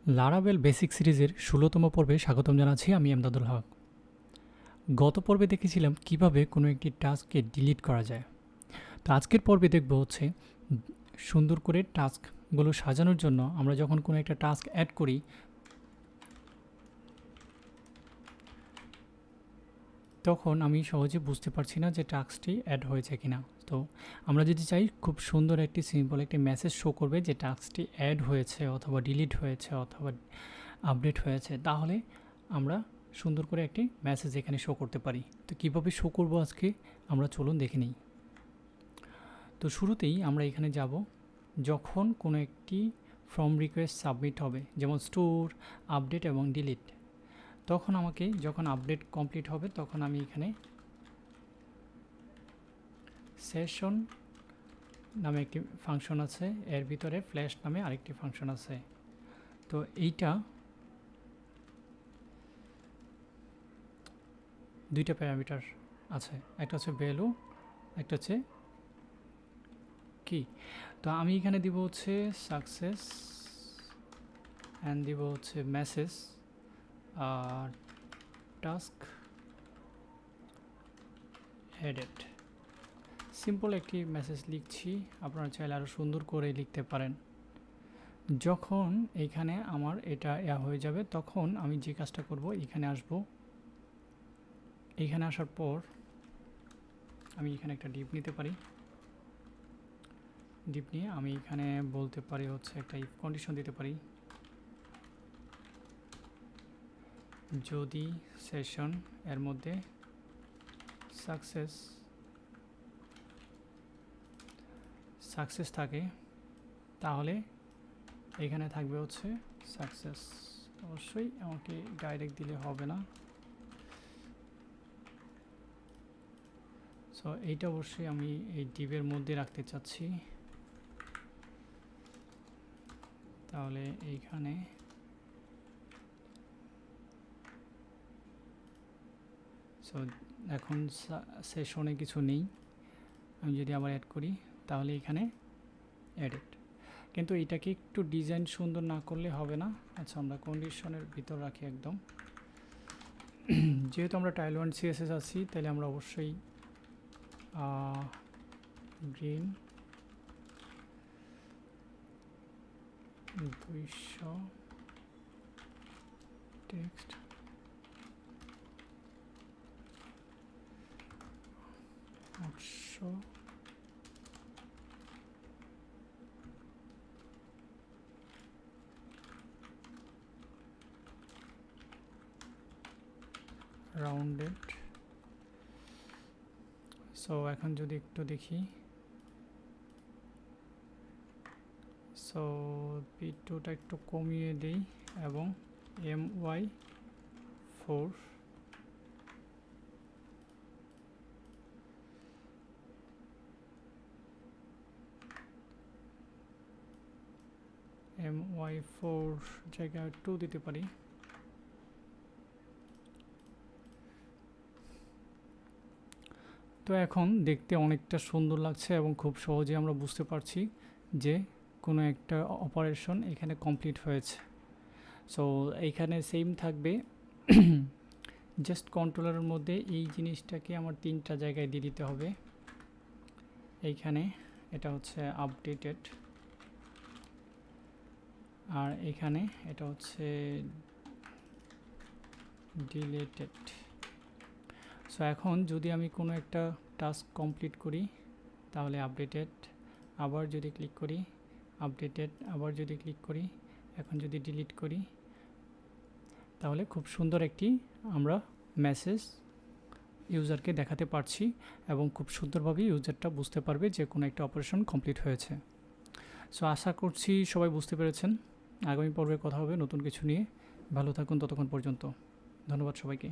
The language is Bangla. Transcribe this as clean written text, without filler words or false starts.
লারাভেল বেসিক সিরিজের ১৬তম পর্বে স্বাগতম জানাচ্ছি। আমি আমদাদুল হক। গত পর্বে দেখেছিলাম কিভাবে কোনো একটি টাস্ককে ডিলিট করা যায়। তো আজকের পর্বে দেখব হচ্ছে সুন্দর করে টাস্কগুলো সাজানোর জন্য আমরা যখন কোনো একটা টাস্ক অ্যাড করি তখন আমি সহজে বুঝতে পারছি না যে টাস্কটি অ্যাড হয়েছে কিনা। তো আমরা যদি চাই খুব সুন্দর একটি সিম্পল একটি মেসেজ শো করবে যে টাস্কটি অ্যাড হয়েছে অথবা ডিলিট হয়েছে অথবা আপডেট হয়েছে, তাহলে আমরা সুন্দর করে একটি মেসেজ এখানে শো করতে পারি। তো কীভাবে শো করব আজকে আমরা চলুন দেখে নিই। তো শুরুতেই আমরা এখানে যাব, যখন কোনো একটি ফর্ম রিকোয়েস্ট সাবমিট হবে, যেমন স্টোর, আপডেট এবং ডিলিট, তখন আমাকে যখন আপডেট কমপ্লিট হবে তখন আমি এখানে সেশন নামে একটি ফাংশন আছে, এর ভিতরে ফ্ল্যাশ নামে আরেকটি ফাংশন আছে। তো এইটা দুইটা প্যারামিটার আছে, একটা হচ্ছে ভ্যালু, একটা হচ্ছে কি। তো আমি এখানে দিব হচ্ছে সাকসেস অ্যান্ড দিব হচ্ছে মেসেজ আর টাস্ক এডেড। সিম্পল একটি মেসেজ লিখছি, আপনারা চাইলে আরও সুন্দর করে লিখতে পারেন। যখন এখানে আমার এটা হয়ে যাবে তখন আমি যে কাজটা করব, এখানে আসব, এখানে আসার পর আমি এখানে একটা ডিপ নিতে পারি। ডিপ নিয়ে আমি এখানে বলতে পারি হচ্ছে একটা ইফ কন্ডিশন দিতে পারি, যদি সেশন এর মধ্যে সাকসেস থাকে তাহলে এখানে থাকবে হচ্ছে সাকসেস। অবশ্যই আমাকে ডাইরেক্ট দিলে হবে না, সো এইটা অবশ্যই আমি এই ডিপের মধ্যে রাখতে চাচ্ছি। তাহলে এইখানে সো এখন সেশনে কিছু নেই, আমি যদি আবার অ্যাড করি তাহলে এখানে এডিট। কিন্তু এটাকে একটু ডিজাইন সুন্দর না করলে হবে না। আচ্ছা, আমরা কন্ডিশনের ভিতর রাখি একদম। যেহেতু আমরা টাইল 1 সিএসএস আছি, তাহলে আমরা অবশ্যই গ্রিন 200 টেক্সট রাউন্ডেড। সো এখন যদি একটু দেখি, সো P2টা একটু কমিয়ে দেই এবং MY4 জায়গায় 2 দিতে পারি। তো এখন দেখতে অনেকটা সুন্দর লাগছে এবং খুব সহজে আমরা বুঝতে পারছি যে কোনো একটা অপারেশন এখানে কমপ্লিট হয়েছে। সো এইখানে সেম থাকবে, জাস্ট কন্ট্রোলারের মধ্যে এই জিনিসটাকে আমার 3টা জায়গায় দিয়ে দিতে হবে। এইখানে এটা হচ্ছে আপডেটেড, আর এখানে এটা হচ্ছে ডিলেটেড। সো এখন যদি আমি কোনো একটা টাস্ক কমপ্লিট করি তাহলে আপডেটেড, আবার যদি ক্লিক করি আপডেটেড, আবার যদি ক্লিক করি, এখন যদি ডিলিট করি, তাহলে খুব সুন্দর একটি আমরা মেসেজ ইউজারকে দেখাতে পারছি এবং খুব সুন্দরভাবে ইউজারটা বুঝতে পারবে যে কোনো একটা অপারেশন কমপ্লিট হয়েছে। সো আশা করছি সবাই বুঝতে পেরেছেন। আগামী পর্বে কথা হবে নতুন কিছু নিয়ে। ভালো থাকুন ততক্ষণ পর্যন্ত। ধন্যবাদ সবাইকে।